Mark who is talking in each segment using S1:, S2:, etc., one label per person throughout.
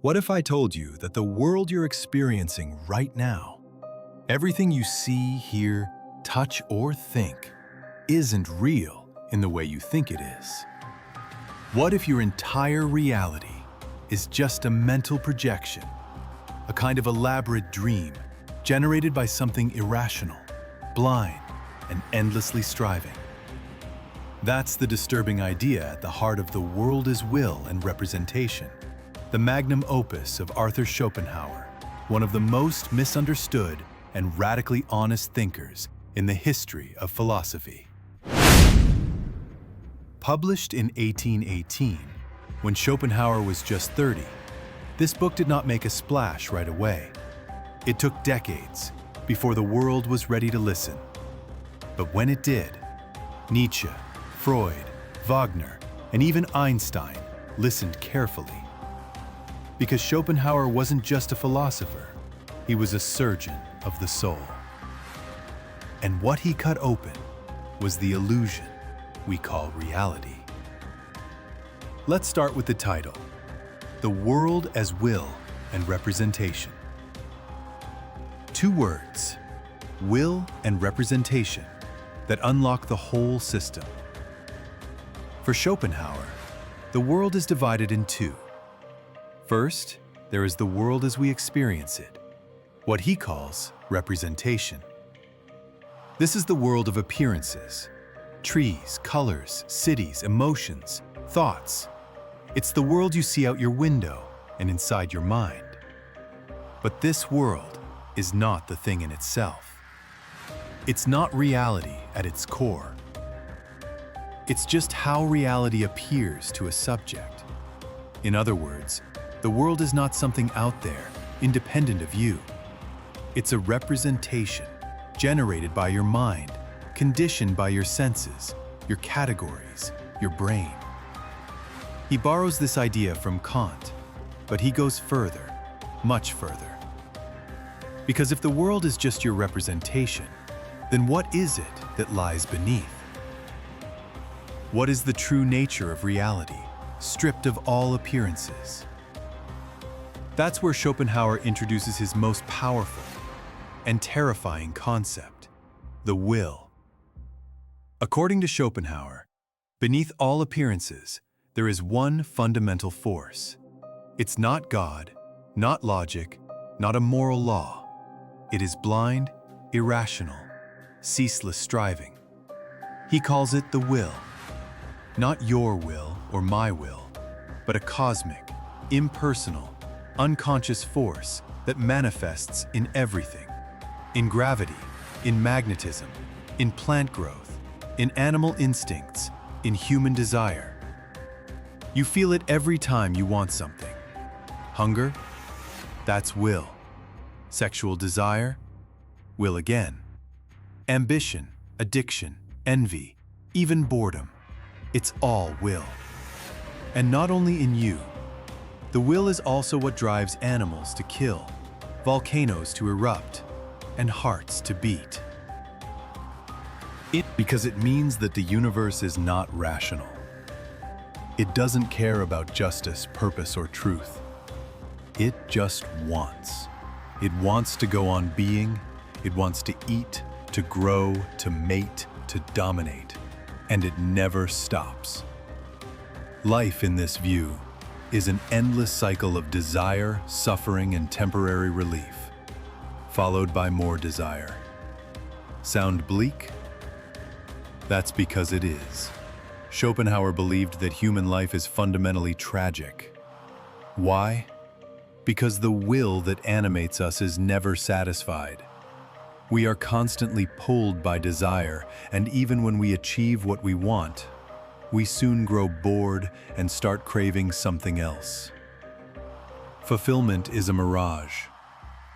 S1: What if I told you that the world you're experiencing right now, everything you see, hear, touch, or think, isn't real in the way you think it is? What if your entire reality is just a mental projection, a kind of elaborate dream generated by something irrational, blind, and endlessly striving? That's the disturbing idea at the heart of The World is Will and Representation, the magnum opus of Arthur Schopenhauer, one of the most misunderstood and radically honest thinkers in the history of philosophy. Published in 1818, when Schopenhauer was just 30, this book did not make a splash right away. It took decades before the world was ready to listen. But when it did, Nietzsche, Freud, Wagner, and even Einstein listened carefully. Because Schopenhauer wasn't just a philosopher, he was a surgeon of the soul. And what he cut open was the illusion we call reality. Let's start with the title, The World as Will and Representation. Two words, will and representation, that unlock the whole system. For Schopenhauer, the world is divided in two. First, there is the world as we experience it, what he calls representation. This is the world of appearances, trees, colors, cities, emotions, thoughts. It's the world you see out your window and inside your mind. But this world is not the thing in itself. It's not reality at its core. It's just how reality appears to a subject. In other words, the world is not something out there, independent of you. It's a representation generated by your mind, conditioned by your senses, your categories, your brain. He borrows this idea from Kant, but he goes further, much further. Because if the world is just your representation, then what is it that lies beneath? What is the true nature of reality, stripped of all appearances? That's where Schopenhauer introduces his most powerful and terrifying concept, the will. According to Schopenhauer, beneath all appearances, there is one fundamental force. It's not God, not logic, not a moral law. It is blind, irrational, ceaseless striving. He calls it the will. Not your will or my will, but a cosmic, impersonal, unconscious force that manifests in everything. In gravity, in magnetism, in plant growth, in animal instincts, in human desire. You feel it every time you want something. Hunger? That's will. Sexual desire? Will again. Ambition, addiction, envy, even boredom. It's all will. And not only in you. The will is also what drives animals to kill, volcanoes to erupt, and hearts to beat. Because it means that the universe is not rational. It doesn't care about justice, purpose, or truth. It just wants. It wants to go on being. It wants to eat, to grow, to mate, to dominate. And it never stops. Life in this view is an endless cycle of desire, suffering, and temporary relief, followed by more desire. Sound bleak? That's because it is. Schopenhauer believed that human life is fundamentally tragic. Why? Because the will that animates us is never satisfied. We are constantly pulled by desire, and even when we achieve what we want, we soon grow bored and start craving something else. Fulfillment is a mirage.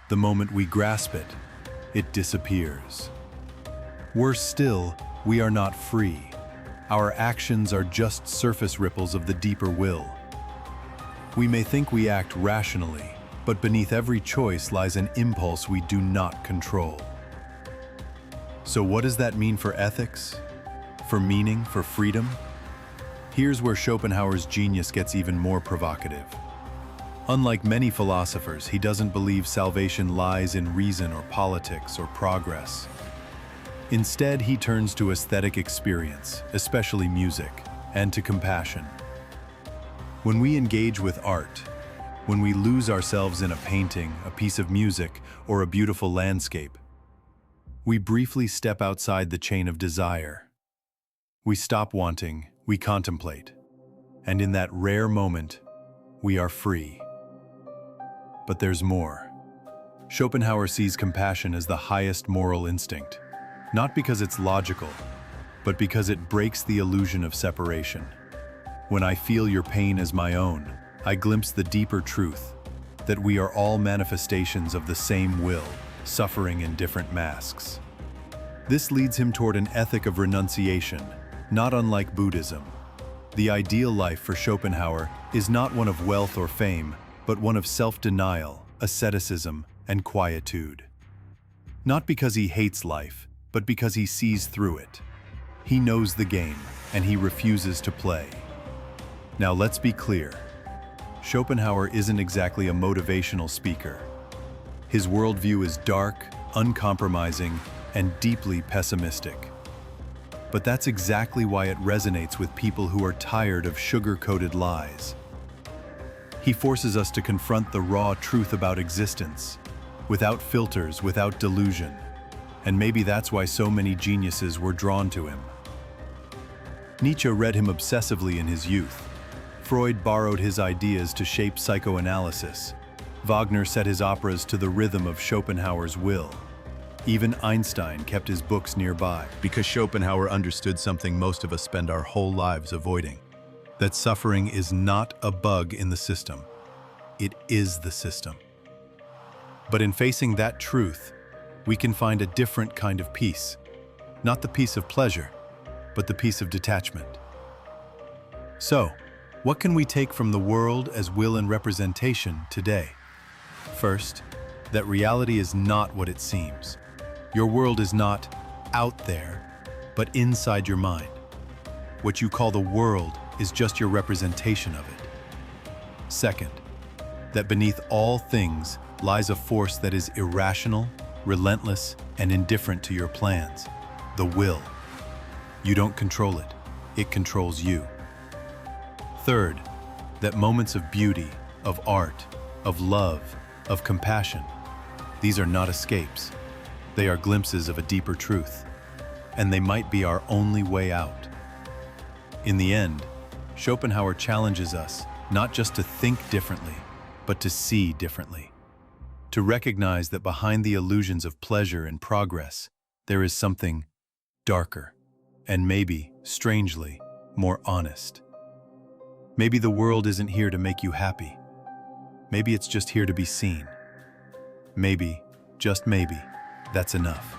S1: The moment we grasp it, it disappears. Worse still, we are not free. Our actions are just surface ripples of the deeper will. We may think we act rationally, but beneath every choice lies an impulse we do not control. So what does that mean for ethics? For meaning, for freedom? Here's where Schopenhauer's genius gets even more provocative. Unlike many philosophers, he doesn't believe salvation lies in reason or politics or progress. Instead, he turns to aesthetic experience, especially music, and to compassion. When we engage with art, when we lose ourselves in a painting, a piece of music, or a beautiful landscape, we briefly step outside the chain of desire. We stop wanting, we contemplate, and in that rare moment, we are free. But there's more. Schopenhauer sees compassion as the highest moral instinct, not because it's logical, but because it breaks the illusion of separation. When I feel your pain as my own, I glimpse the deeper truth that we are all manifestations of the same will, suffering in different masks. This leads him toward an ethic of renunciation, not unlike Buddhism. The ideal life for Schopenhauer is not one of wealth or fame, but one of self-denial, asceticism, and quietude. Not because he hates life, but because he sees through it. He knows the game, and he refuses to play. Now let's be clear. Schopenhauer isn't exactly a motivational speaker. His worldview is dark, uncompromising, and deeply pessimistic. But that's exactly why it resonates with people who are tired of sugar-coated lies. He forces us to confront the raw truth about existence, without filters, without delusion. And maybe that's why so many geniuses were drawn to him. Nietzsche read him obsessively in his youth. Freud borrowed his ideas to shape psychoanalysis. Wagner set his operas to the rhythm of Schopenhauer's will. Even Einstein kept his books nearby. Because Schopenhauer understood something most of us spend our whole lives avoiding. That suffering is not a bug in the system. It is the system. But in facing that truth, we can find a different kind of peace. Not the peace of pleasure, but the peace of detachment. So, what can we take from the world as will and representation today? First, that reality is not what it seems. Your world is not out there, but inside your mind. What you call the world is just your representation of it. Second, that beneath all things lies a force that is irrational, relentless, and indifferent to your plans, the will. You don't control it, it controls you. Third, that moments of beauty, of art, of love, of compassion, these are not escapes. They are glimpses of a deeper truth, and they might be our only way out. In the end, Schopenhauer challenges us not just to think differently, but to see differently. To recognize that behind the illusions of pleasure and progress, there is something darker, and maybe, strangely, more honest. Maybe the world isn't here to make you happy. Maybe it's just here to be seen. Maybe, just maybe, that's enough.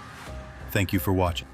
S1: Thank you for watching.